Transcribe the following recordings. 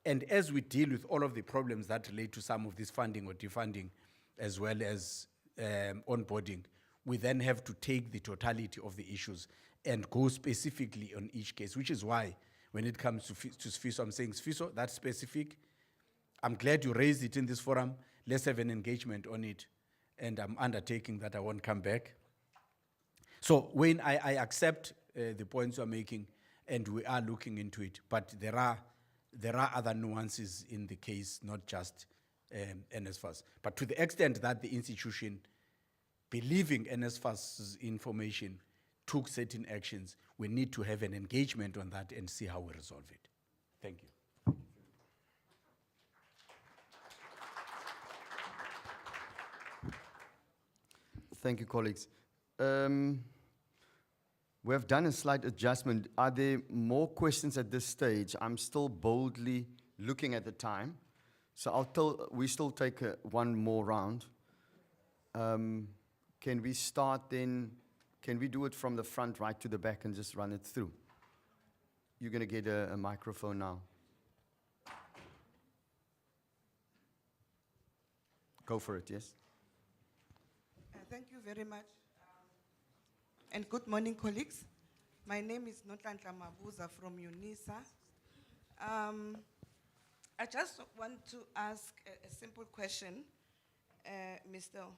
And as we deal with all of the problems that relate to some of this funding or defunding, as well as onboarding, we then have to take the totality of the issues and go specifically on each case, which is why when it comes to SFISO, I'm saying, SFISO, that's specific. I'm glad you raised it in this forum. Let's have an engagement on it. And I'm undertaking that I won't come back. So Wayne, I accept the points you're making, and we are looking into it. But there are other nuances in the case, not just NSFAS. But to the extent that the institution, believing NSFAS's information, took certain actions, we need to have an engagement on that and see how we resolve it. Thank you. Thank you, colleagues. We have done a slight adjustment. Are there more questions at this stage? I'm still boldly looking at the time. So we still take one more round. Can we start then? Can we do it from the front right to the back and just run it through? You're going to get a microphone now. Go for it, yes. Thank you very much. And good morning, colleagues. My name is Notlanhla Mabuza from UNISA. I just want to ask a simple question, Mr.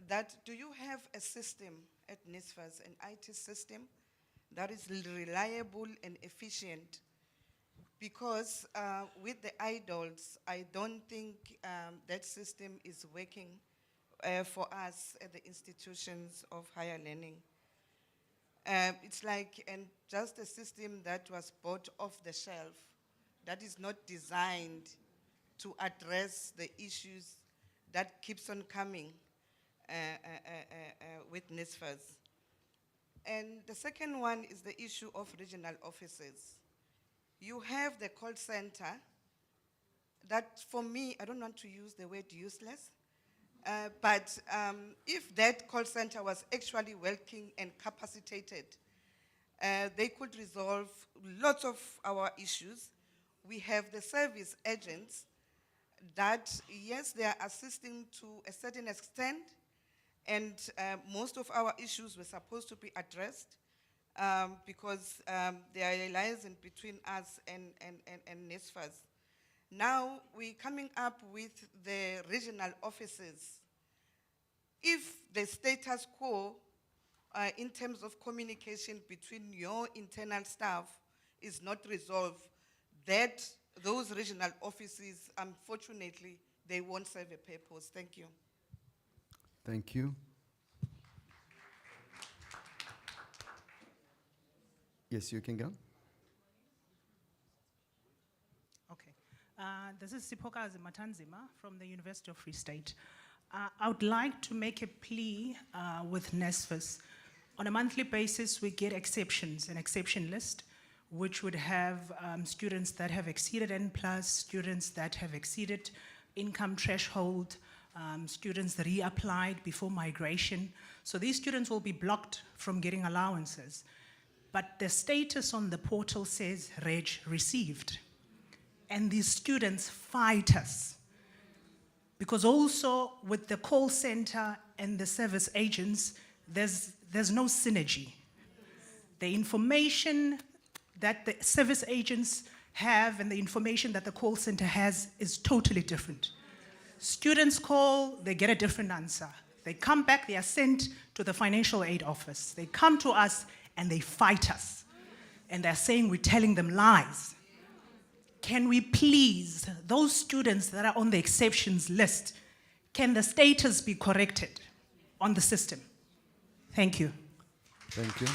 That do you have a system at NSFAS, an IT system that is reliable and efficient? Because with the idols, I don't think that system is working for us at the institutions of higher learning. It's like just a system that was bought off the shelf, that is not designed to address the issues that keeps on coming with NSFAS. And the second one is the issue of regional offices. You have the call center that, for me, I don't want to use the word useless, but if that call center was actually working and capacitated, they could resolve lots of our issues. We have the service agents that, yes, they are assisting to a certain extent, and most of our issues were supposed to be addressed because there are liaison between us and NSFAS. Now we're coming up with the regional offices. If the status quo in terms of communication between your internal staff is not resolved, those regional offices, unfortunately, they won't serve a purpose. Thank you. Thank you. Yes, you can go. Okay. This is Sipokazi Matanzima from the University of Free State. I would like to make a plea with NSFAS. On a monthly basis, we get exceptions, an exception list, which would have students that have exceeded N+, students that have exceeded income threshold, students that reapplied before migration. So these students will be blocked from getting allowances. But the status on the portal says Reg received. And these students fight us. Because also with the call center and the service agents, there's no synergy. The information that the service agents have and the information that the call center has is totally different. Students call, they get a different answer. They come back, they are sent to the financial aid office. They come to us and they fight us. And they're saying we're telling them lies. Can we please, those students that are on the exceptions list, can the status be corrected on the system? Thank you. Thank you.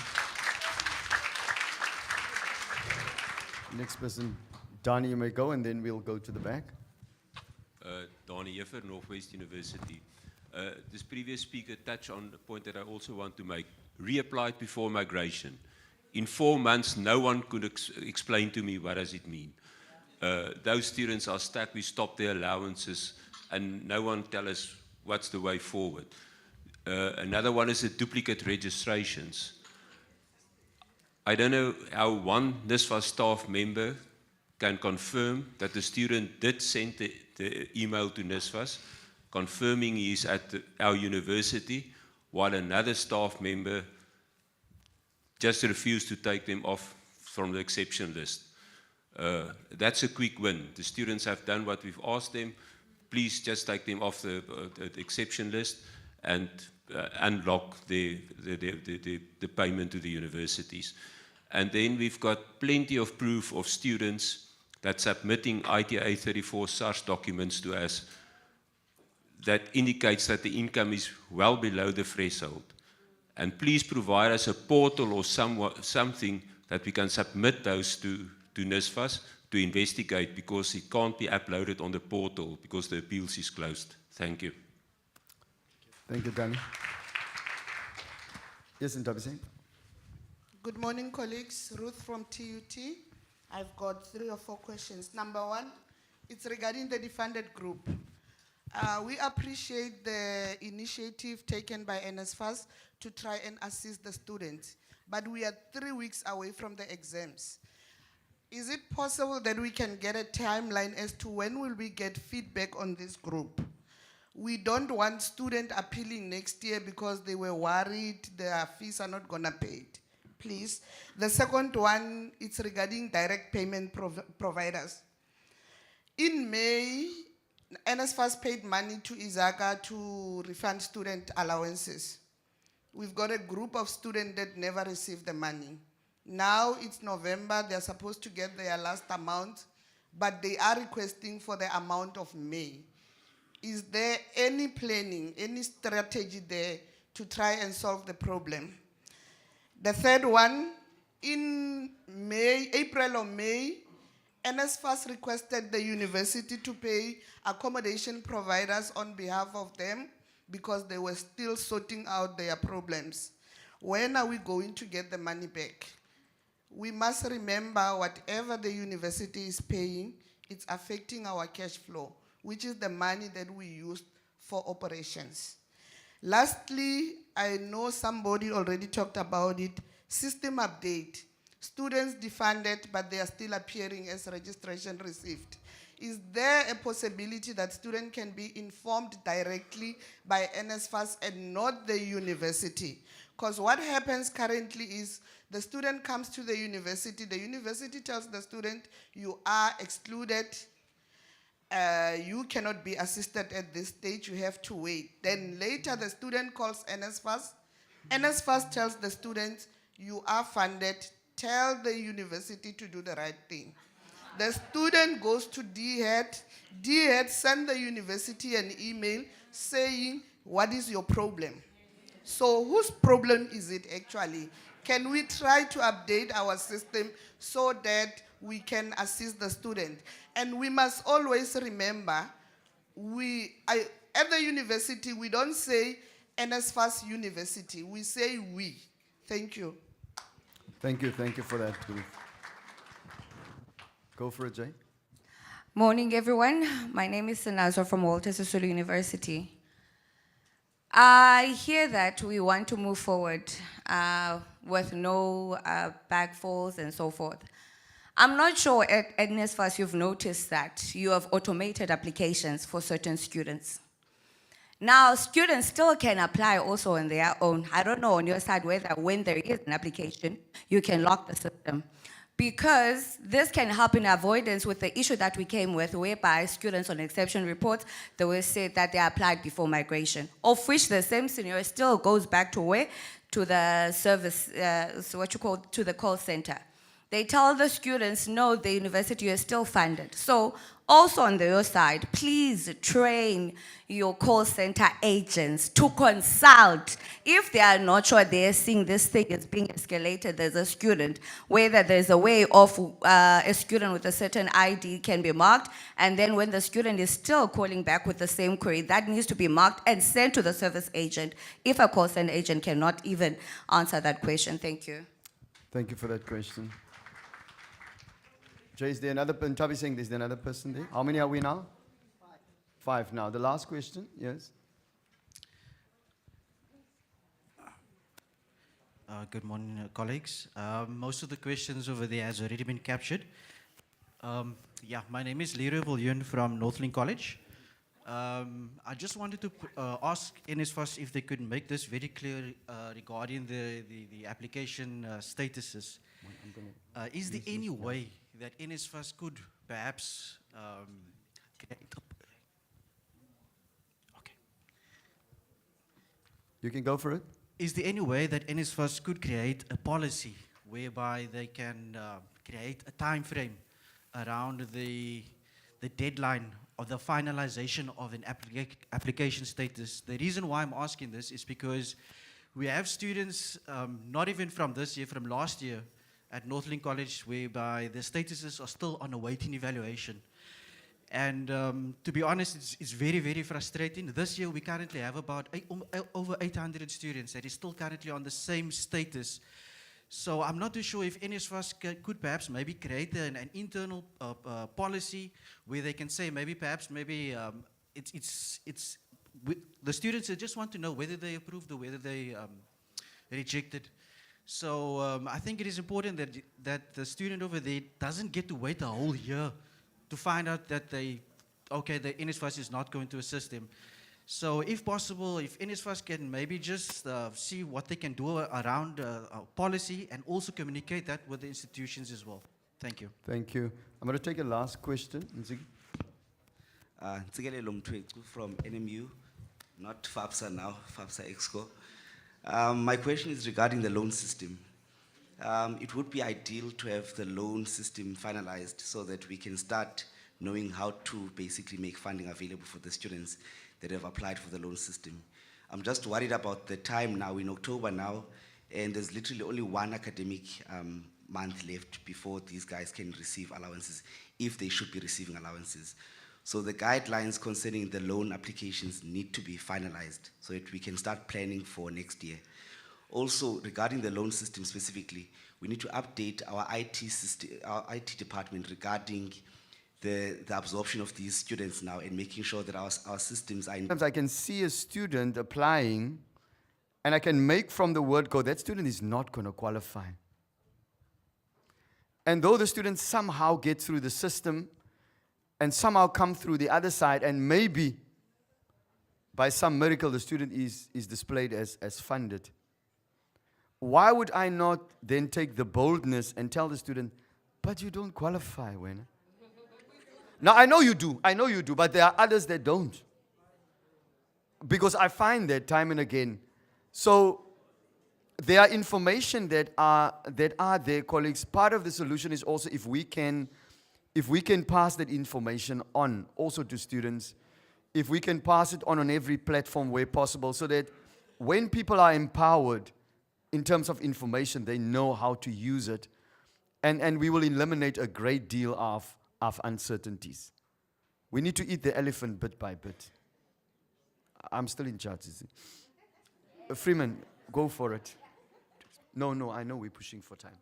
Next person, Donnie, you may go, and then we'll go to the back. Donnie Jeffer, Northwest University. This previous speaker touched on the point that I also want to make. Reapplied before migration. In 4 months, no one could explain to me what does it mean. Those students are stuck, we stop their allowances, and no one tell us what's the way forward. Another one is the duplicate registrations. I don't know how one NSFAS staff member can confirm that the student did send the email to NSFAS, confirming he is at our university, while another staff member just refused to take them off from the exception list. That's a quick win. The students have done what we've asked them. Please just take them off the exception list and unlock the payment to the universities. And then we've got plenty of proof of students that submitting ITA 34 SARS documents to us that indicates that the income is well below the threshold. And please provide us a portal or something that we can submit those to NSFAS to investigate, because it can't be uploaded on the portal because the appeals is closed. Thank you. Thank you, Danny. Yes, Ntabiseng. Good morning, colleagues. Ruth from TUT. I've got 3 or 4 questions. Number 1, it's regarding the defunded group. We appreciate the initiative taken by NSFAS to try and assist the students, but we are 3 weeks away from the exams. Is it possible that we can get a timeline as to when will we get feedback on this group? We don't want students appealing next year because they were worried their fees are not gonna pay it. Please. The second one, it's regarding direct payment providers. In May, NSFAS paid money to Izaka to refund student allowances. We've got a group of students that never received the money. Now it's November, they're supposed to get their last amount, but they are requesting for the amount of May. Is there any planning, any strategy there to try and solve the problem? The third one, in May, April or May, NSFAS requested the university to pay accommodation providers on behalf of them because they were still sorting out their problems. When are we going to get the money back? We must remember whatever the university is paying, it's affecting our cash flow, which is the money that we use for operations. Lastly, I know somebody already talked about it, system update. Students defunded, but they are still appearing as registration received. Is there a possibility that students can be informed directly by NSFAS and not the university? Because what happens currently is the student comes to the university tells the student, you are excluded, you cannot be assisted at this stage, you have to wait. Then later the student calls NSFAS. NSFAS tells the student, you are funded, tell the university to do the right thing. The student goes to DHEAD. DHEAD sends the university an email saying, what is your problem? So whose problem is it actually? Can we try to update our system so that we can assist the student? And we must always remember, at the university, we don't say NSFAS University, we say we. Thank you. Thank you for that, Ruth. Go for it, Jay. Morning, everyone. My name is Sanazo from Walter Sisulu University. I hear that we want to move forward with no backfalls and so forth. I'm not sure at NSFAS you've noticed that you have automated applications for certain students. Now, students still can apply also on their own. I don't know on your side whether when there is an application, you can lock the system. Because this can help in avoidance with the issue that we came with, whereby students on exception reports, they will say that they applied before migration, of which the same scenario still goes back to where? To the service, to the call center. They tell the students, no, the university is still funded. So also on the other side, please train your call center agents to consult. If they are not sure they're seeing this thing is being escalated, there's a student, whether there's a way of a student with a certain ID can be marked, and then when the student is still calling back with the same query, that needs to be marked and sent to the service agent if a call center agent cannot even answer that question. Thank you. Thank you for that question. Jay, is there another, Ntabiseng, is there another person there? How many are we now? 5 now. The last question, yes. Good morning, colleagues. Most of the questions over there has already been captured. Yeah, my name is Leroy Viljoen from Northling College. I just wanted to ask NSFAS if they could make this very clear regarding the application statuses. Is there any way that NSFAS could perhaps create okay. You can go for it. Is there any way that NSFAS could create a policy whereby they can create a time frame around the deadline of the finalization of an application status? The reason why I'm asking this is because we have students, not even from this year, from last year at Northling College, whereby the statuses are still on a waiting evaluation. And to be honest, it's very, very frustrating. This year, we currently have about over 800 students that is still currently on the same status. So I'm not too sure if any of us could perhaps maybe create an internal policy where they can say maybe the students just want to know whether they approved or whether they rejected. So I think it is important that the student over there doesn't get to wait a whole year to find out that the NSFAS is not going to assist them. So if possible, if NSFAS can maybe just see what they can do around policy and also communicate that with the institutions as well. Thank you. Thank you. I'm going to take a last question. Nzigi. Nzigele Lomtwetsu from NMU, not FAPSA now, FAPSA Exco. My question is regarding the loan system. It would be ideal to have the loan system finalized so that we can start knowing how to basically make funding available for the students that have applied for the loan system. I'm just worried about the time now, in October now, and there's literally only one academic month left before these guys can receive allowances, if they should be receiving allowances. So the guidelines concerning the loan applications need to be finalized so that we can start planning for next year. Also, regarding the loan system specifically, we need to update our IT system, our IT department regarding the absorption of these students now and making sure that our systems are in. Sometimes I can see a student applying and I can make from the word go, that student is not going to qualify. And though the student somehow get through the system and somehow come through the other side, and maybe by some miracle the student is displayed as funded, why would I not then take the boldness and tell the student, but you don't qualify, Wena? Now, I know you do, but there are others that don't. Because I find that time and again. So, there are information that are there, colleagues. Part of the solution is also if we can pass that information on also to students, if we can pass it on every platform where possible, so that when people are empowered in terms of information, they know how to use it. And we will eliminate a great deal of uncertainties. We need to eat the elephant bit by bit. I'm still in charge, is it? Freeman, go for it. No, I know we're pushing for time.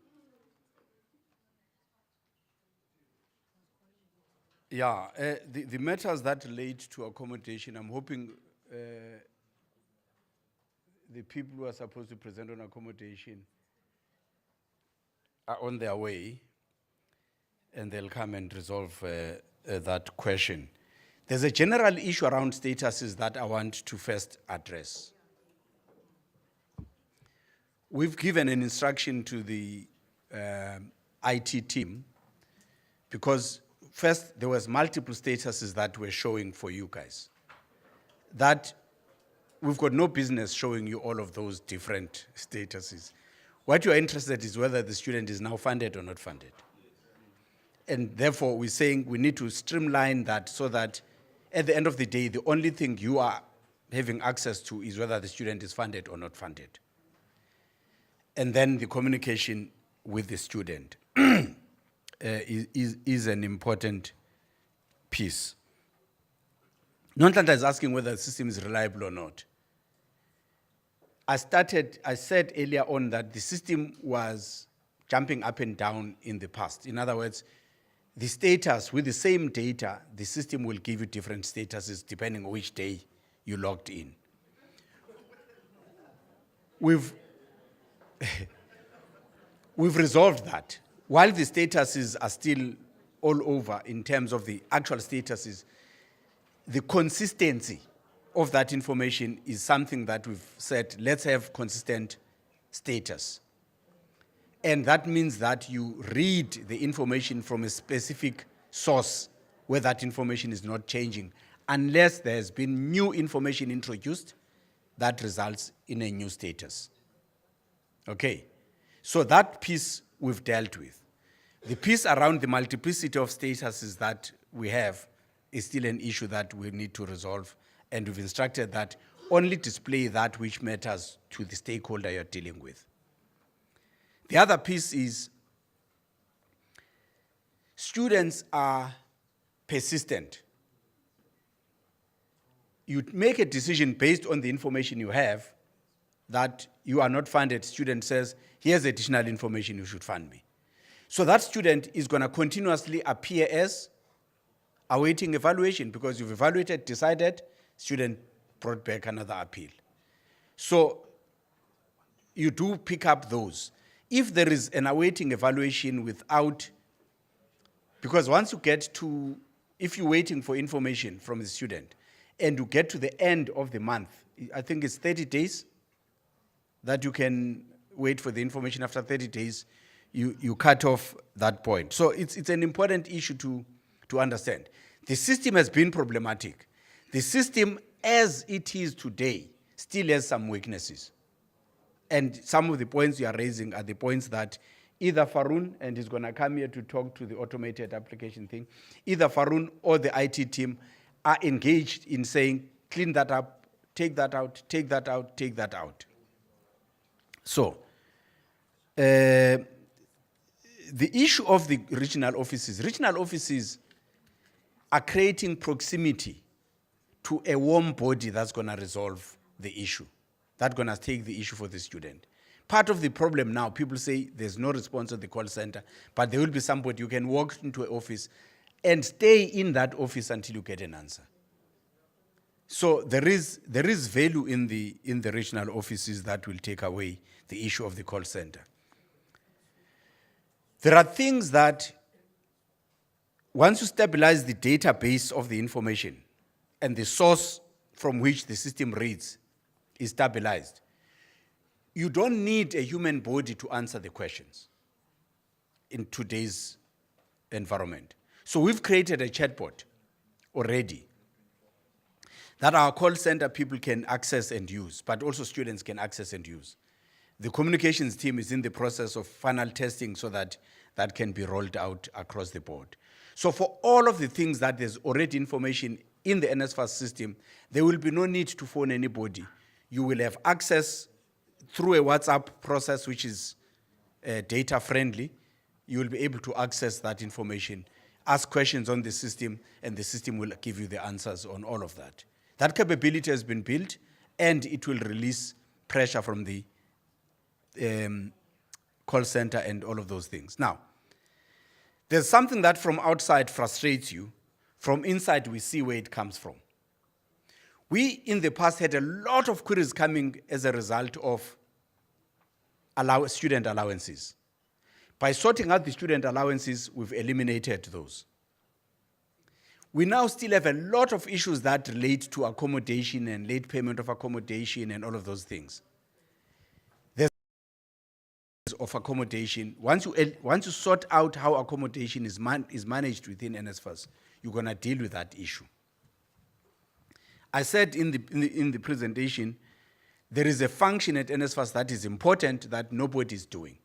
Yeah, the matters that relate to accommodation, I'm hoping the people who are supposed to present on accommodation are on their way, and they'll come and resolve that question. There's a general issue around statuses that I want to first address. We've given an instruction to the IT team because first there was multiple statuses that were showing for you guys. That we've got no business showing you all of those different statuses. What you are interested in is whether the student is now funded or not funded. And therefore, we're saying we need to streamline that so that at the end of the day, the only thing you are having access to is whether the student is funded or not funded. And then the communication with the student is an important piece. Nontlanta is asking whether the system is reliable or not. I said earlier on that the system was jumping up and down in the past. In other words, the status with the same data, the system will give you different statuses depending on which day you logged in. We've resolved that. While the statuses are still all over in terms of the actual statuses, the consistency of that information is something that we've said, let's have consistent status. And that means that you read the information from a specific source where that information is not changing, unless there has been new information introduced that results in a new status. Okay, so that piece we've dealt with. The piece around the multiplicity of statuses that we have is still an issue that we need to resolve, and we've instructed that only display that which matters to the stakeholder you're dealing with. The other piece is students are persistent. You make a decision based on the information you have that you are not funded. Student says, here's additional information, you should fund me. So that student is going to continuously appear as awaiting evaluation, because you've evaluated, decided, student brought back another appeal. So you do pick up those. If there is an awaiting evaluation without, because once you get to, if you're waiting for information from the student and you get to the end of the month, I think it's 30 days that you can wait for the information. After 30 days, you cut off that point. So it's an important issue to understand. The system has been problematic. The system as it is today still has some weaknesses. And some of the points you are raising are the points that either Farun, and he's going to come here to talk to the automated application thing, either Farun or the IT team are engaged in saying, clean that up, take that out, take that out, take that out. So, the issue of the regional offices are creating proximity to a warm body that's going to resolve the issue, that's going to take the issue for the student. Part of the problem now, people say there's no response at the call center, but there will be somebody you can walk into an office and stay in that office until you get an answer. So there is value in the regional offices that will take away the issue of the call center. There are things that, once you stabilize the database of the information and the source from which the system reads is stabilized, you don't need a human body to answer the questions in today's environment. So we've created a chatbot already that our call center people can access and use, but also students can access and use. The communications team is in the process of final testing so that that can be rolled out across the board. So for all of the things that there's already information in the NSFAS system, there will be no need to phone anybody. You will have access through a WhatsApp process, which is data friendly. You will be able to access that information, ask questions on the system, and the system will give you the answers on all of that. That capability has been built, and it will release pressure from the call center and all of those things. Now, there's something that from outside frustrates you. From inside, we see where it comes from. We, in the past, had a lot of queries coming as a result of student allowances. By sorting out the student allowances, we've eliminated those. We now still have a lot of issues that relate to accommodation and late payment of accommodation and all of those things. There's of accommodation. Once you sort out how accommodation is managed within NSFAS, you're going to deal with that issue. I said in the presentation, there is a function at NSFAS that is important that nobody is doing.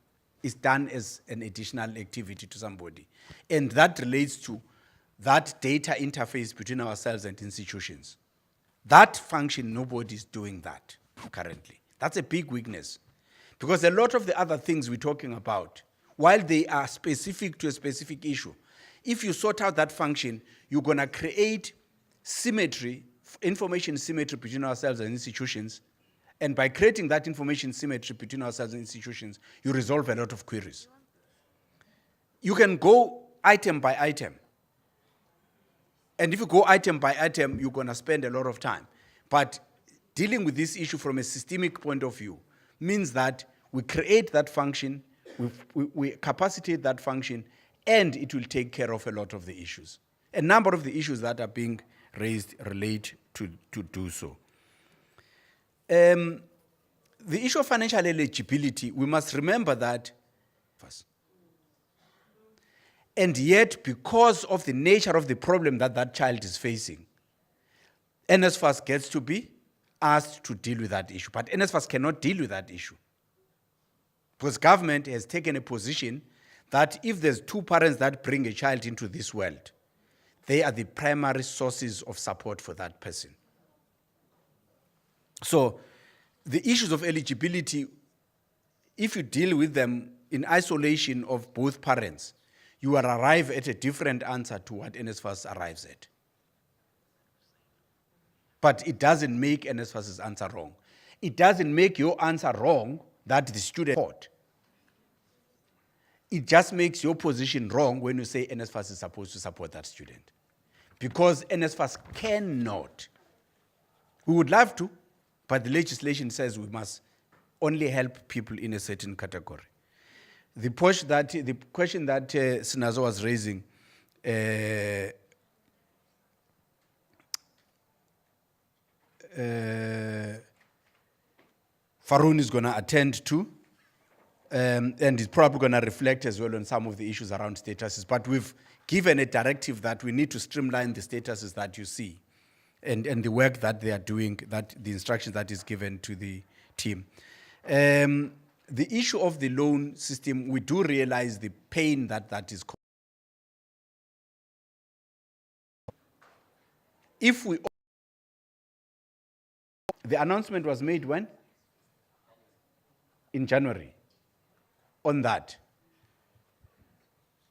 It's done as an additional activity to somebody. And that relates to that data interface between ourselves and institutions. That function, nobody is doing that currently. That's a big weakness. Because a lot of the other things we're talking about, while they are specific to a specific issue, if you sort out that function, you're going to create symmetry, information symmetry between ourselves and institutions. And by creating that information symmetry between ourselves and institutions, you resolve a lot of queries. You can go item by item. And if you go item by item, you're going to spend a lot of time. But dealing with this issue from a systemic point of view means that we create that function, we capacitate that function, and it will take care of a lot of the issues. A number of the issues that are being raised relate to do so. The issue of financial eligibility, we must remember that first. And yet, because of the nature of the problem that that child is facing, NSFAS gets to be asked to deal with that issue. But NSFAS cannot deal with that issue. Because government has taken a position that if there's two parents that bring a child into this world, they are the primary sources of support for that person. So the issues of eligibility, if you deal with them in isolation of both parents, you will arrive at a different answer to what NSFAS arrives at. But it doesn't make NSFAS's answer wrong. It doesn't make your answer wrong that the student taught. It just makes your position wrong when you say NSFAS is supposed to support that student. Because NSFAS cannot. We would love to, but the legislation says we must only help people in a certain category. The question that Sinazo was raising, Faroon is going to attend to, and is probably going to reflect as well on some of the issues around statuses. But we've given a directive that we need to streamline the statuses that you see and the work that they are doing, that the instructions that is given to the team. The issue of the loan system, we do realize the pain that is caused. If we, the announcement was made when? In January, on that.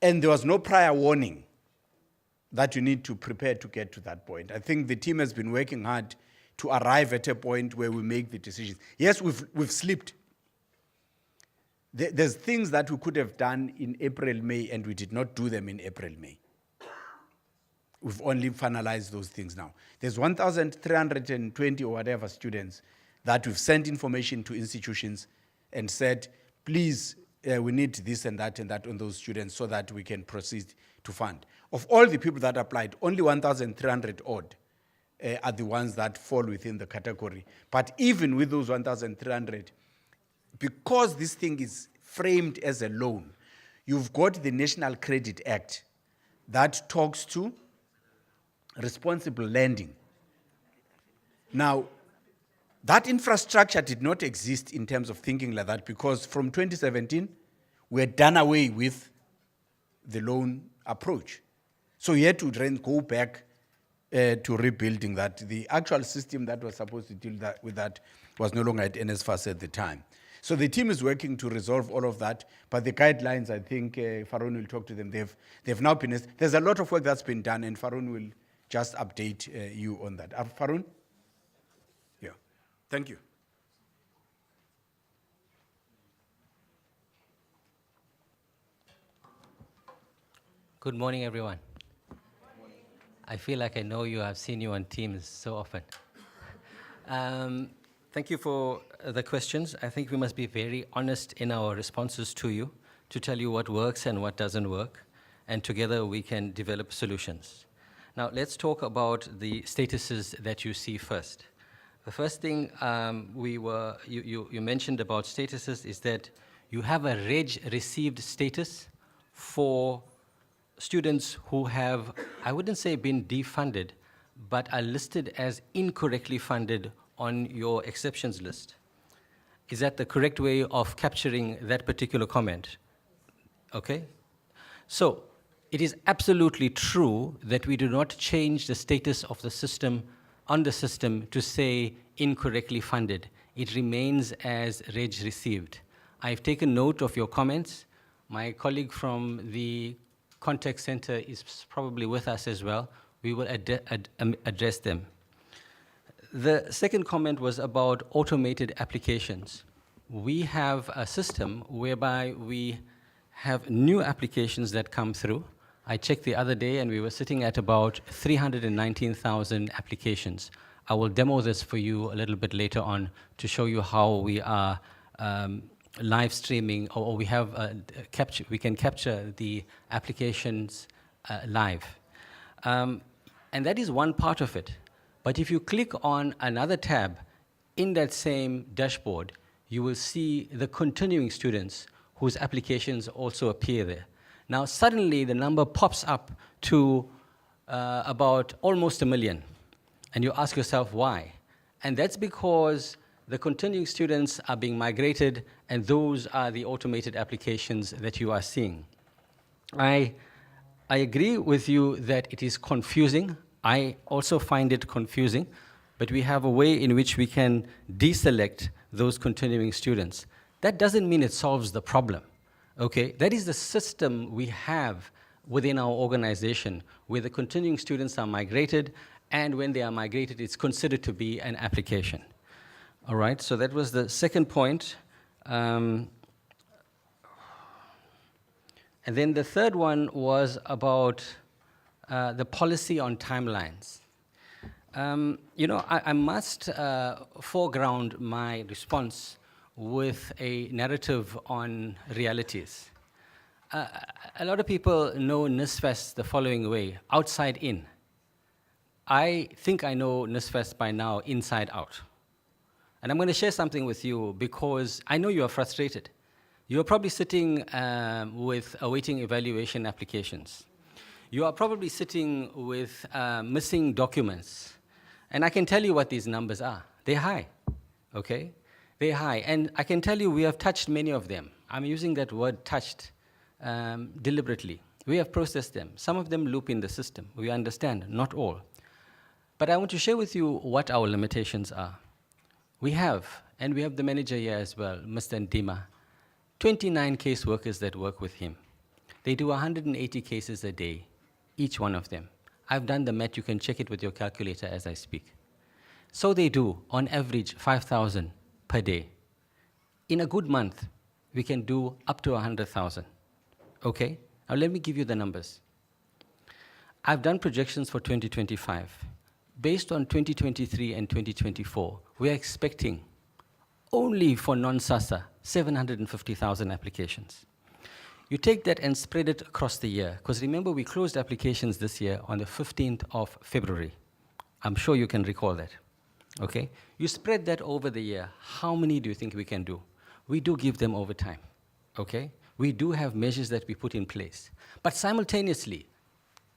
And there was no prior warning that you need to prepare to get to that point. I think the team has been working hard to arrive at a point where we make the decisions. Yes, we've slipped. There's things that we could have done in April, May, and we did not do them in April, May. We've only finalized those things now. There's 1,320 or whatever students that we've sent information to institutions and said, please, we need this and that on those students so that we can proceed to fund. Of all the people that applied, only 1,300 odd are the ones that fall within the category. But even with those 1,300, because this thing is framed as a loan, you've got the National Credit Act that talks to responsible lending. Now, that infrastructure did not exist in terms of thinking like that because from 2017, we had done away with the loan approach. So you had to then go back to rebuilding that. The actual system that was supposed to deal with that was no longer at NSFAS at the time. So the team is working to resolve all of that, but the guidelines, I think Faroon will talk to them. They've now been, there's a lot of work that's been done, and Faroon will just update you on that. Faroon? Yeah, thank you. Good morning, everyone. I feel like I know you. I've seen you on Teams so often. Thank you for the questions. I think we must be very honest in our responses to you to tell you what works and what doesn't work, and together we can develop solutions. Now, let's talk about the statuses that you see first. The first thing you mentioned about statuses is that you have a reg received status for students who have, I wouldn't say been defunded, but are listed as incorrectly funded on your exceptions list. Is that the correct way of capturing that particular comment? Okay? So, it is absolutely true that we do not change the status of the system on the system to say incorrectly funded. It remains as reg received. I've taken note of your comments. My colleague from the contact center is probably with us as well. We will address them. The second comment was about automated applications. We have a system whereby we have new applications that come through. I checked the other day and we were sitting at about 319,000 applications. I will demo this for you a little bit later on to show you how we are live streaming, or we have we can capture the applications live. And that is one part of it. But if you click on another tab in that same dashboard, you will see the continuing students whose applications also appear there. Now, suddenly the number pops up to about almost 1 million. And you ask yourself why. And that's because the continuing students are being migrated, and those are the automated applications that you are seeing. I agree with you that it is confusing. I also find it confusing, but we have a way in which we can deselect those continuing students. That doesn't mean it solves the problem, okay? That is the system we have within our organization, where the continuing students are migrated, and when they are migrated, it's considered to be an application. All right, so that was the second point. And then the third one was about the policy on timelines. You know, I must foreground my response with a narrative on realities. A lot of people know NISFES the following way, outside in. I think I know NISFES by now inside out. And I'm going to share something with you because I know you are frustrated. You are probably sitting with awaiting evaluation applications. You are probably sitting with missing documents. And I can tell you what these numbers are. They're high, okay? They're high. And I can tell you we have touched many of them. I'm using that word touched deliberately. We have processed them. Some of them loop in the system. We understand, not all. But I want to share with you what our limitations are. We have, and we have the manager here as well, Mr. Ndima, 29 caseworkers that work with him. They do 180 cases a day, each one of them. I've done the math, you can check it with your calculator as I speak. So they do, on average, 5,000 per day. In a good month, we can do up to 100,000, okay? Now let me give you the numbers. I've done projections for 2025. Based on 2023 and 2024, we are expecting only for non-SASSA, 750,000 applications. You take that and spread it across the year, because remember we closed applications this year on the 15th of February. I'm sure you can recall that, okay? You spread that over the year, how many do you think we can do? We do give them overtime, okay? We do have measures that we put in place. But simultaneously,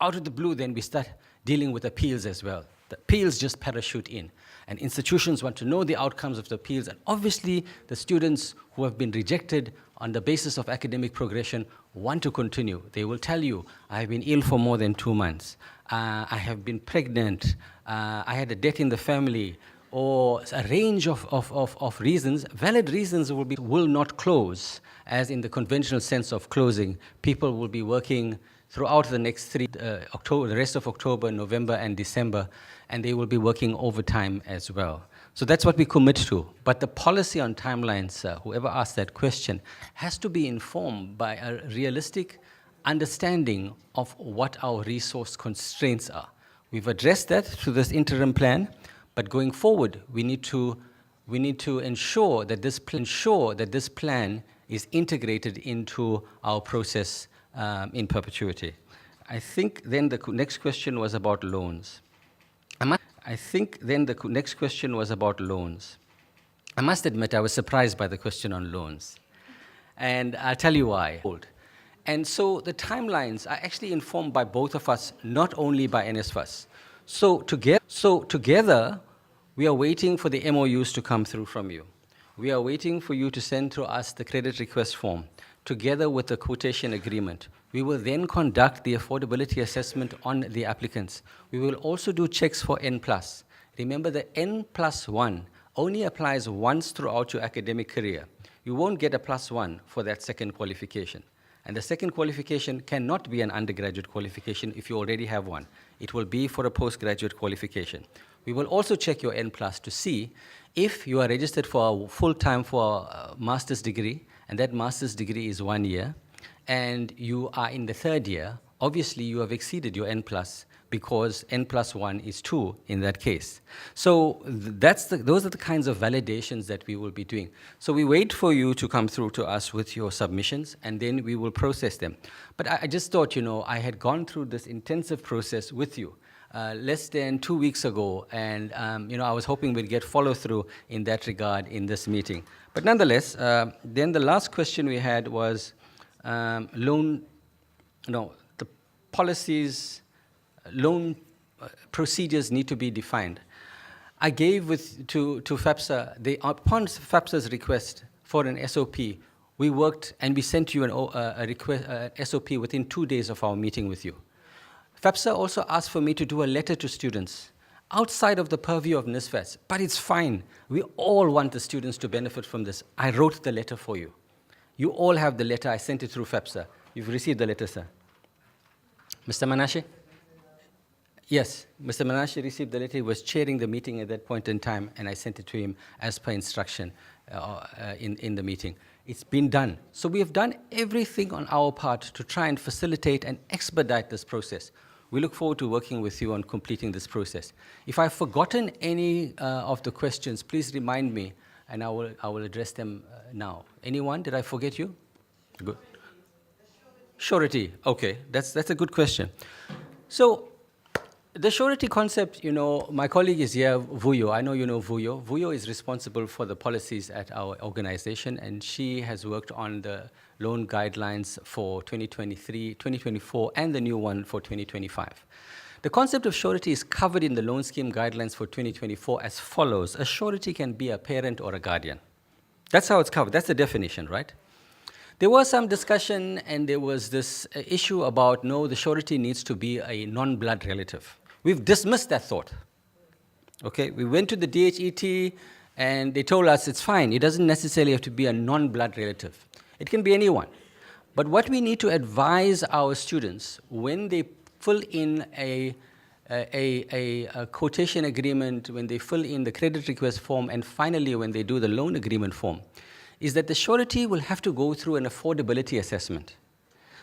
out of the blue then we start dealing with appeals as well. The appeals just parachute in. And institutions want to know the outcomes of the appeals. And obviously, the students who have been rejected on the basis of academic progression want to continue. They will tell you, I have been ill for more than 2 months. I have been pregnant. I had a death in the family. Or a range of reasons. Valid reasons will not close, as in the conventional sense of closing. People will be working throughout the next the rest of October, November, and December, and they will be working overtime as well. So that's what we commit to. But the policy on timelines, whoever asked that question, has to be informed by a realistic understanding of what our resource constraints are. We've addressed that through this interim plan, but going forward, we need to ensure that this plan is integrated into our process in perpetuity. I think then the next question was about loans. I must admit I was surprised by the question on loans. And I'll tell you why. And so the timelines are actually informed by both of us, not only by NSFAS. So together, we are waiting for the MOUs to come through from you. We are waiting for you to send to us the credit request form, together with the quotation agreement. We will then conduct the affordability assessment on the applicants. We will also do checks for N+. Remember, the N+1 only applies once throughout your academic career. You won't get a +1 for that second qualification. And the second qualification cannot be an undergraduate qualification if you already have one. It will be for a postgraduate qualification. We will also check your N+ to see if you are registered for a full-time for a master's degree, and that master's degree is 1 year, and you are in the 3rd year. Obviously, you have exceeded your N+, because n+1 is 2 in that case. So those are the kinds of validations that we will be doing. So we wait for you to come through to us with your submissions, and then we will process them. But I just thought, I had gone through this intensive process with you less than 2 weeks ago, and I was hoping we'd get follow-through in that regard in this meeting. But nonetheless, then the last question we had was the policies, loan procedures need to be defined. I gave to FAPSA, upon FAPSA's request for an SOP, we worked and we sent you an SOP within 2 days of our meeting with you. FAPSA also asked for me to do a letter to students outside of the purview of NSFAS, but it's fine. We all want the students to benefit from this. I wrote the letter for you. You all have the letter. I sent it through FAPSA. You've received the letter, sir. Mr. Manashe? Yes, Mr. Manashe received the letter. He was chairing the meeting at that point in time, and I sent it to him as per instruction in the meeting. It's been done. So we have done everything on our part to try and facilitate and expedite this process. We look forward to working with you on completing this process. If I've forgotten any of the questions, please remind me, and I will address them now. Anyone? Did I forget you? Good. Surety. Okay, that's a good question. So the surety concept, my colleague is here, Vuyo. I know you know Vuyo. Vuyo is responsible for the policies at our organization, and she has worked on the loan guidelines for 2023, 2024, and the new one for 2025. The concept of surety is covered in the loan scheme guidelines for 2024 as follows. A surety can be a parent or a guardian. That's how it's covered. That's the definition, right? There was some discussion, and there was this issue about, no, the surety needs to be a non-blood relative. We've dismissed that thought. Okay, we went to the DHET, and they told us it's fine. It doesn't necessarily have to be a non-blood relative. It can be anyone. But what we need to advise our students when they fill in a quotation agreement, when they fill in the credit request form, and finally when they do the loan agreement form, is that the surety will have to go through an affordability assessment.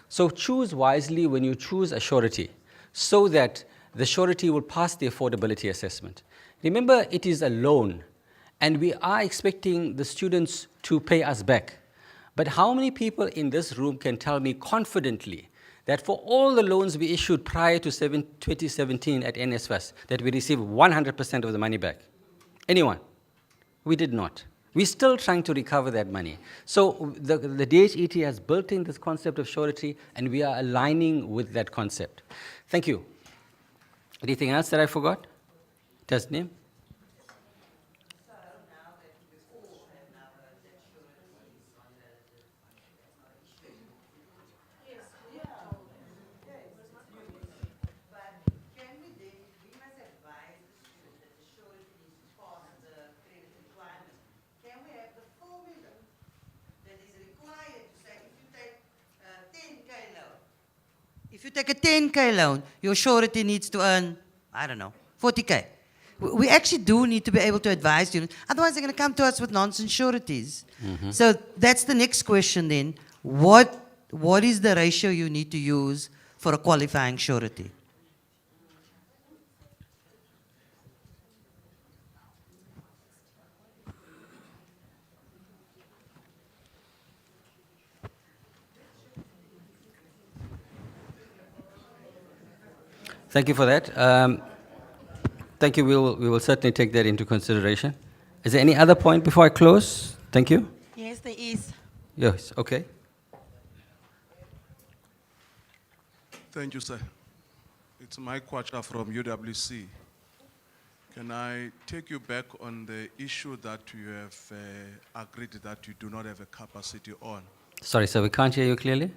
So choose wisely when you choose a surety, so that the surety will pass the affordability assessment. Remember, it is a loan, and we are expecting the students to pay us back. But how many people in this room can tell me confidently that for all the loans we issued prior to 2017 at NSFAS, that we received 100% of the money back? Anyone? We did not. We're still trying to recover that money. So the DHET has built in this concept of surety, and we are aligning with that concept. Thank you. Anything else that I forgot? Tasneem? If you take a 10K loan, your surety needs to earn, I don't know, 40K. We actually do need to be able to advise students. Otherwise, they're going to come to us with nonsense sureties. Mm-hmm. So that's the next question then. What is the ratio you need to use for a qualifying surety? Thank you for that. Thank you. We will certainly take that into consideration. Is there any other point before I close? Thank you. Yes, there is. Yes, okay. Thank you, sir. It's Mike Kwacha from UWC. Can I take you back on the issue that you have agreed that you do not have a capacity on? Sorry, sir, we can't hear you clearly.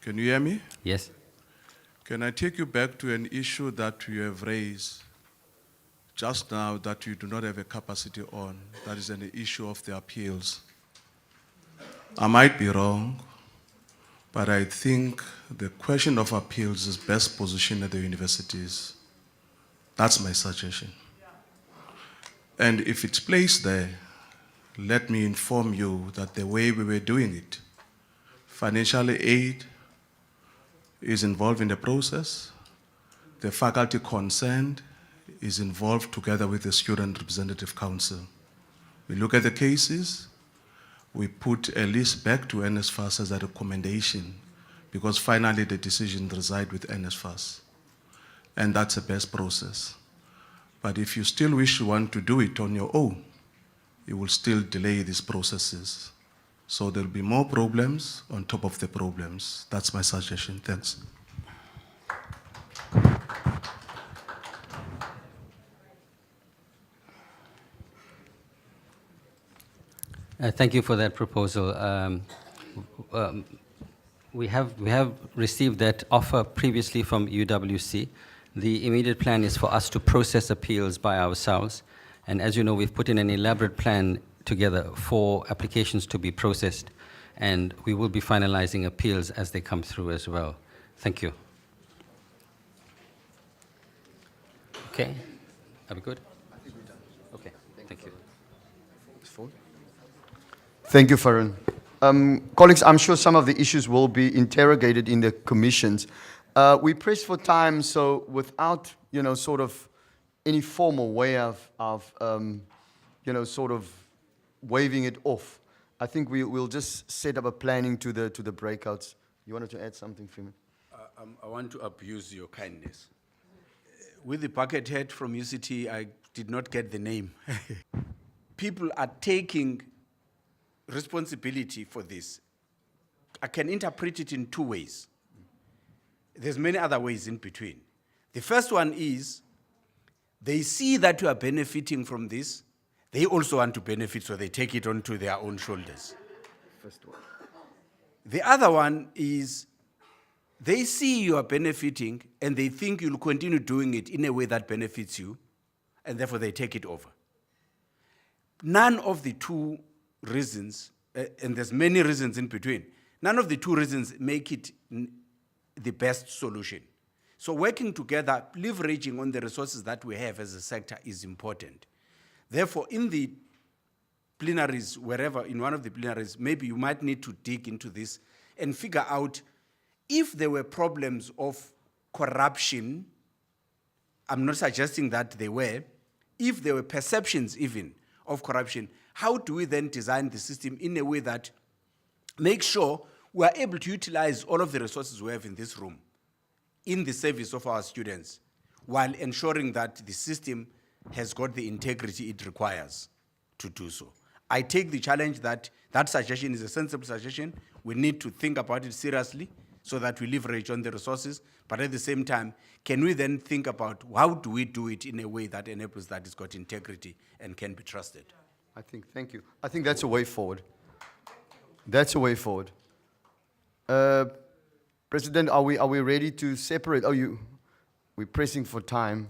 Can you hear me? Yes. Can I take you back to an issue that you have raised just now that you do not have a capacity on? That is an issue of the appeals. I might be wrong, but I think the question of appeals is best positioned at the universities. That's my suggestion. And if it's placed there, let me inform you that the way we were doing it, financial aid, is involved in the process. The faculty concerned is involved together with the Student Representative Council. We look at the cases, we put a list back to NSFAS as a recommendation, because finally the decision resides with NSFAS. And that's the best process. But if you still wish you want to do it on your own, you will still delay these processes. So there'll be more problems on top of the problems. That's my suggestion. Thanks. Thank you for that proposal. We have received that offer previously from UWC. The immediate plan is for us to process appeals by ourselves. And as you know, we've put in an elaborate plan together for applications to be processed. And we will be finalizing appeals as they come through as well. Thank you. Okay, are we good? I think we're done. Okay, thank you. Thank you, Farron. Colleagues, I'm sure some of the issues will be interrogated in the commissions. We press for time, so without, sort of any formal way of sort of waving it off, I think we'll just set up a planning to the breakouts. You wanted to add something, Freeman? I want to abuse your kindness. With the bucket head from UCT, I did not get the name. People are taking responsibility for this. I can interpret it in two ways. There's many other ways in between. The first one is they see that you are benefiting from this. They also want to benefit, so they take it onto their own shoulders. First one. The other one is they see you are benefiting and they think you'll continue doing it in a way that benefits you, and therefore they take it over. None of the two reasons, and there's many reasons in between, none of the two reasons make it the best solution. So working together, leveraging on the resources that we have as a sector is important. Therefore, in the plenaries, wherever, in one of the plenaries, maybe you might need to dig into this and figure out if there were problems of corruption. I'm not suggesting that they were. If there were perceptions even of corruption, how do we then design the system in a way that makes sure we are able to utilize all of the resources we have in this room in the service of our students, while ensuring that the system has got the integrity it requires to do so. I take the challenge that that suggestion is a sensible suggestion. We need to think about it seriously so that we leverage on the resources, but at the same time, can we then think about how do we do it in a way that enables that it's got integrity and can be trusted? Thank you. I think that's a way forward. That's a way forward. President, are we ready to separate? We're pressing for time.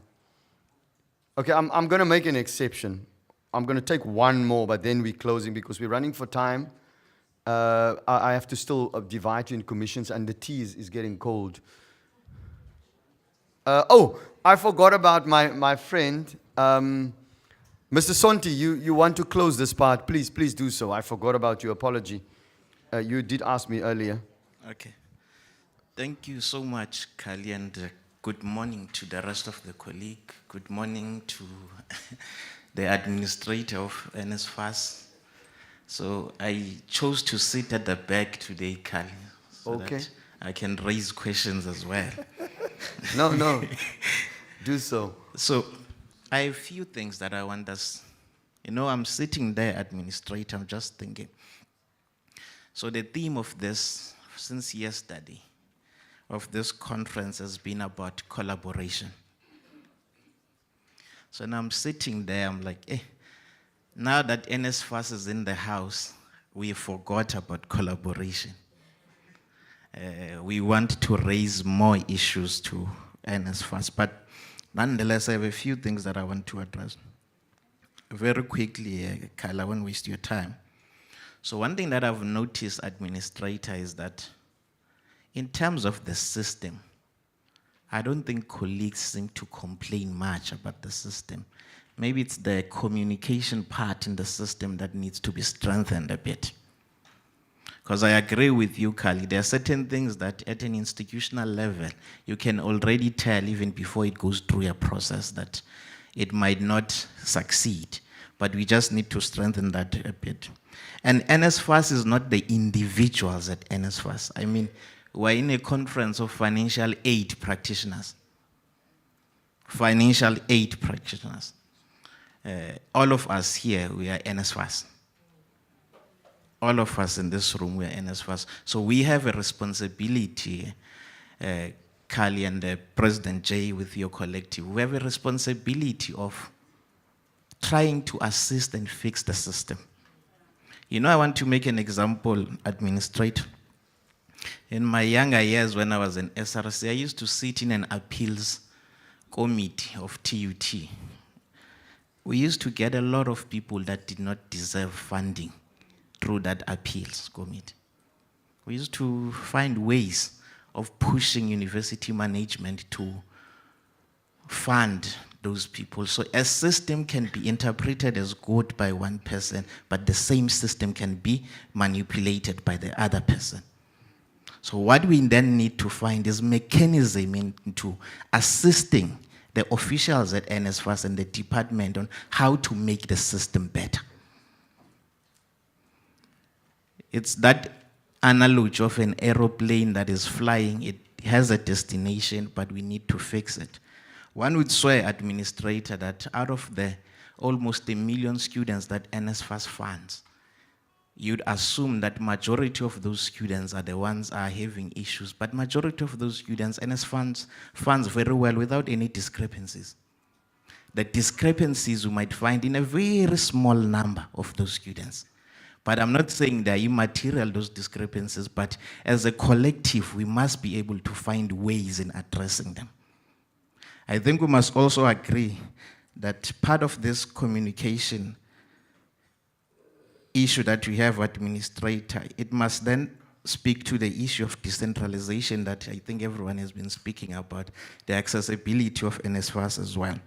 Okay, I'm going to make an exception. I'm going to take one more, but then we're closing because we're running for time. I have to still divide you in commissions, and the tea is getting cold. I forgot about my friend. Mr. Sonti, you want to close this part. Please do so. I forgot about your apology. You did ask me earlier. Okay. Thank you so much, Kali, and good morning to the rest of the colleague. Good morning to the administrator of NSFAS. So I chose to sit at the back today, Kali, so that I can raise questions as well. No. Do so. So I have a few things that I want us, I'm sitting there, administrator, I'm just thinking. So the theme of this, since yesterday, of this conference has been about collaboration. So now I'm sitting there, I'm like, now that NSFAS is in the house, we forgot about collaboration. We want to raise more issues to NSFAS, but nonetheless, I have a few things that I want to address. Very quickly, Kyle, I won't waste your time. So one thing that I've noticed, administrator, is that in terms of the system, I don't think colleagues seem to complain much about the system. Maybe it's the communication part in the system that needs to be strengthened a bit. Because I agree with you, Kali. There are certain things that at an institutional level, you can already tell even before it goes through a process that it might not succeed. But we just need to strengthen that a bit. And NSFAS is not the individuals at NSFAS. I mean, we're in a conference of financial aid practitioners. Financial aid practitioners. All of us here, we are NSFAS. All of us in this room, we are NSFAS. So we have a responsibility, Kali and President Jay with your collective, we have a responsibility of trying to assist and fix the system. You know, I want to make an example, administrator. In my younger years when I was in SRC, I used to sit in an appeals committee of TUT. We used to get a lot of people that did not deserve funding through that appeals committee. We used to find ways of pushing university management to fund those people. So a system can be interpreted as good by one person, but the same system can be manipulated by the other person. So what we then need to find is mechanism into assisting the officials at NSFAS and the department on how to make the system better. It's that analogy of an aeroplane that is flying. It has a destination, but we need to fix it. One would swear, administrator, that out of the almost 1 million students that NSFAS funds, you'd assume that majority of those students are the ones are having issues, but majority of those students, NSFAS funds very well without any discrepancies. The discrepancies we might find in a very small number of those students. But I'm not saying they're immaterial, those discrepancies, but as a collective, we must be able to find ways in addressing them. I think we must also agree that part of this communication issue that we have, administrator, it must then speak to the issue of decentralization that I think everyone has been speaking about, the accessibility of NSFAS as well.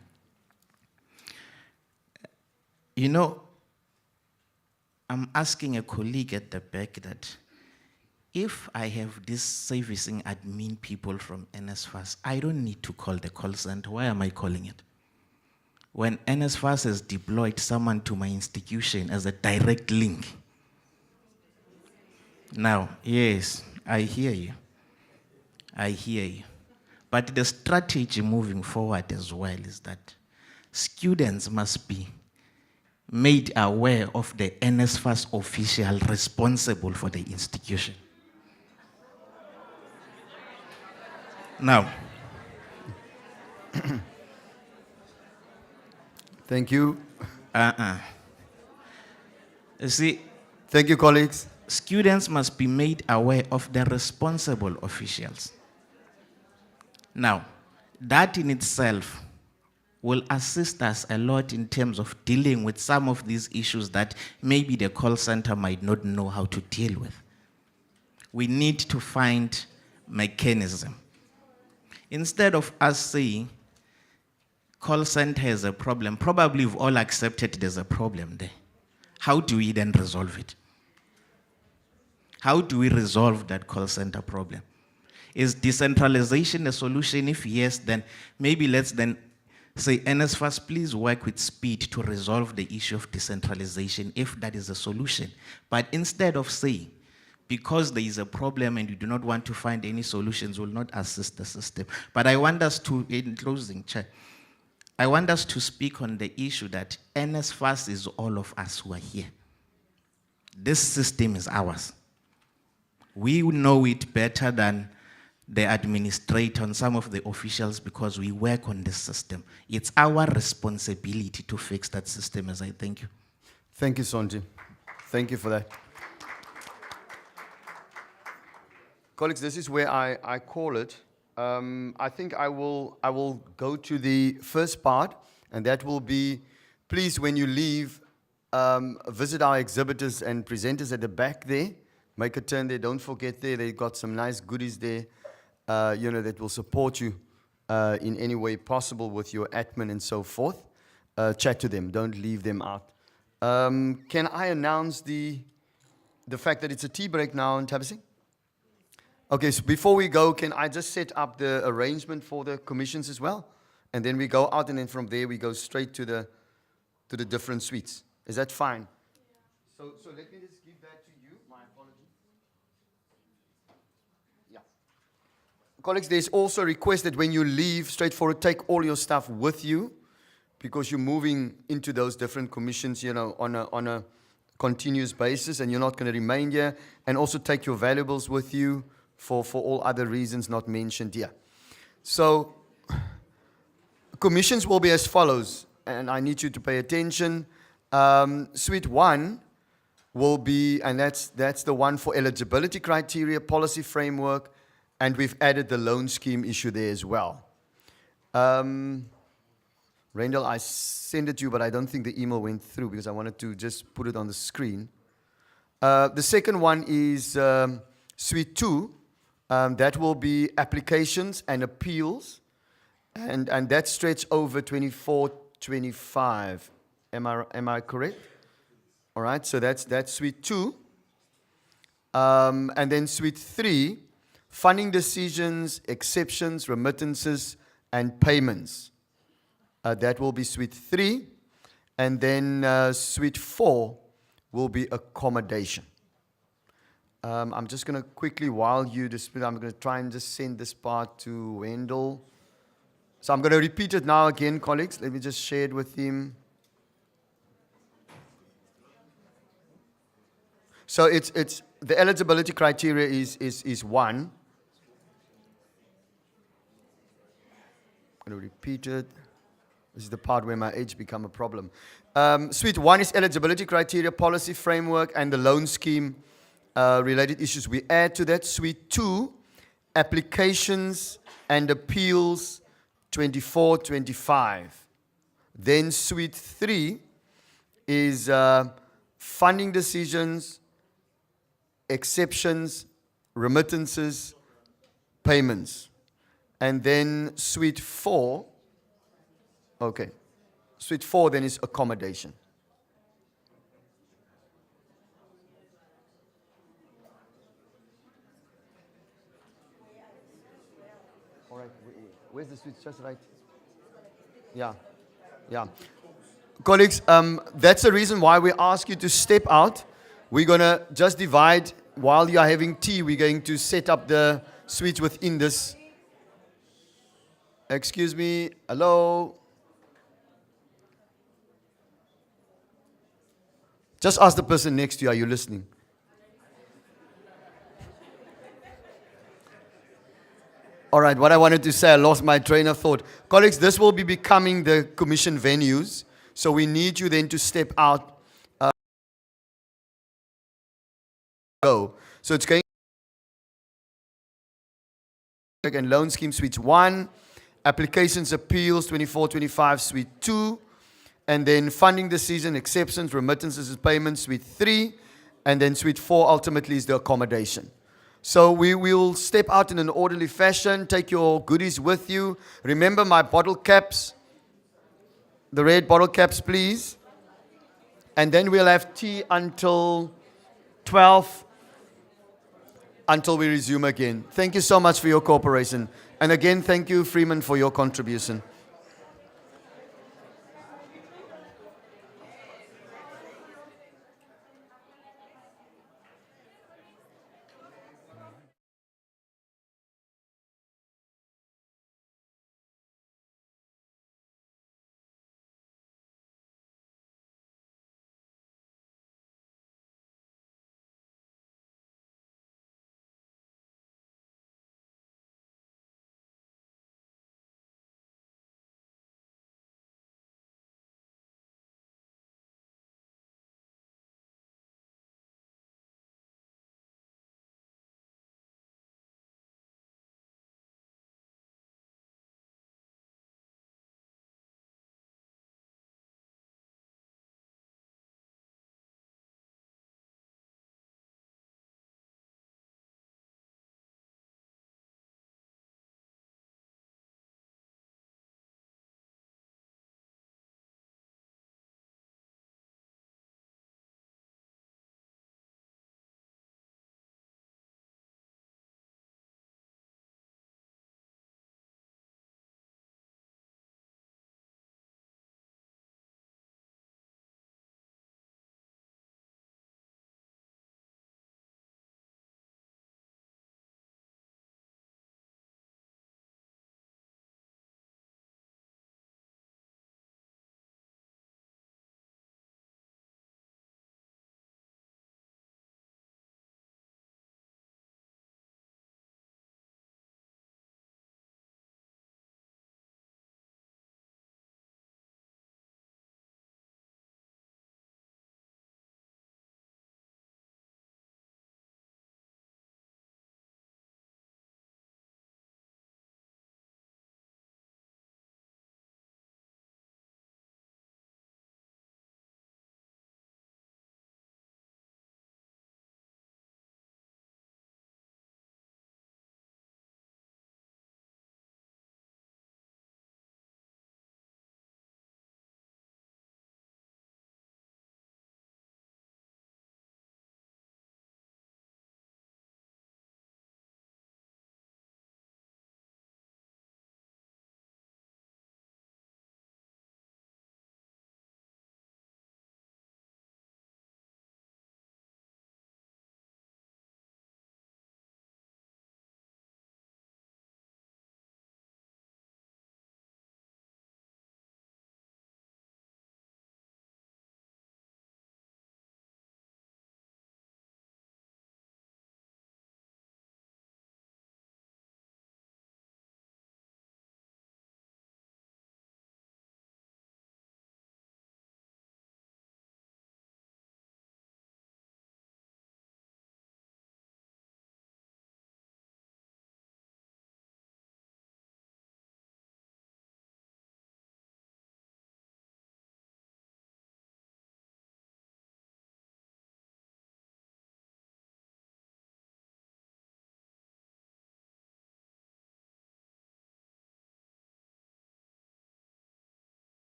You know, I'm asking a colleague at the back that if I have this servicing admin people from NSFAS, I don't need to call the call center. Why am I calling it? When NSFAS has deployed someone to my institution as a direct link. Now, yes, I hear you. I hear you. But the strategy moving forward as well is that students must be made aware of the NSFAS official responsible for the institution. Now, Thank you. You see, Thank you, colleagues. students must be made aware of the responsible officials. Now, that in itself will assist us a lot in terms of dealing with some of these issues that maybe the call center might not know how to deal with. We need to find mechanism. Instead of us saying, call center has a problem, probably we've all accepted there's a problem there. How do we then resolve it? How do we resolve that call center problem? Is decentralization a solution? If yes, then maybe let's then say, NSFAS, please work with speed to resolve the issue of decentralization, if that is a solution. But instead of saying, because there is a problem and you do not want to find any solutions, will not assist the system. But I want us to, in closing, Chair, I want us to speak on the issue that NSFAS is all of us who are here. This system is ours. We know it better than the administrator and some of the officials because we work on this system. It's our responsibility to fix that system, as I thank you. Thank you, Sonji. Thank you for that. Colleagues, this is where I call it. I think I will go to the first part, and that will be, please, when you leave, visit our exhibitors and presenters at the back there. Make a turn there. Don't forget there. They've got some nice goodies there, that will support you in any way possible with your admin and so forth. Chat to them. Don't leave them out. Can I announce the the fact that it's a tea break now in Tabasing? Okay, so before we go, can I just set up the arrangement for the commissions as well? And then we go out, and then from there we go straight to the different suites. Is that fine? So let me just give that to you. My apologies. Yeah. Colleagues, there's also a request that when you leave, straightforward, take all your stuff with you, because you're moving into those different commissions, you know, on a continuous basis, and you're not going to remain here. And also take your valuables with you for all other reasons not mentioned here. So, commissions will be as follows, and I need you to pay attention. Suite 1 will be, and that's the one for eligibility criteria, policy framework, and we've added the loan scheme issue there as well. Rendell, I sent it to you, but I don't think the email went through because I wanted to just put it on the screen. The second one is Suite 2. That will be applications and appeals, and that stretch over 24-25. Am I correct? All right, so that's Suite 2. And then Suite 3, funding decisions, exceptions, remittances, and payments. That will be Suite 3. And then Suite 4 will be accommodation. I'm just going to quickly, while you display, I'm going to try and just send this part to Wendell. So I'm going to repeat it now again, colleagues. Let me just share it with him. So it's the eligibility criteria is 1. I'm going to repeat it. This is the part where my age become a problem. Suite 1 is eligibility criteria, policy framework, and the loan scheme related issues. We add to that Suite 2, applications and appeals, 24-25. Then Suite 3 is funding decisions, exceptions, remittances, payments. And then Suite 4, okay. Suite 4 then is accommodation. All right, where's the suite? Just right. Yeah, yeah. Colleagues, that's the reason why we ask you to step out. We're going to just divide. While you are having tea, we're going to set up the suites within this. Excuse me. Hello. Just ask the person next to you, are you listening? All right, what I wanted to say, I lost my train of thought. Colleagues, this will be becoming the commission venues. So we need you then to step out. Go. So it's going and loan scheme Suite 1, applications appeals 24-25 Suite 2, and then funding decision, exceptions, remittances and payments Suite 3, and then Suite 4 ultimately is the accommodation. So we will step out in an orderly fashion, take your goodies with you. Remember my bottle caps, the red bottle caps, please. And then we'll have tea until 12, until we resume again. Thank you so much for your cooperation. And again, thank you, Freeman, for your contribution.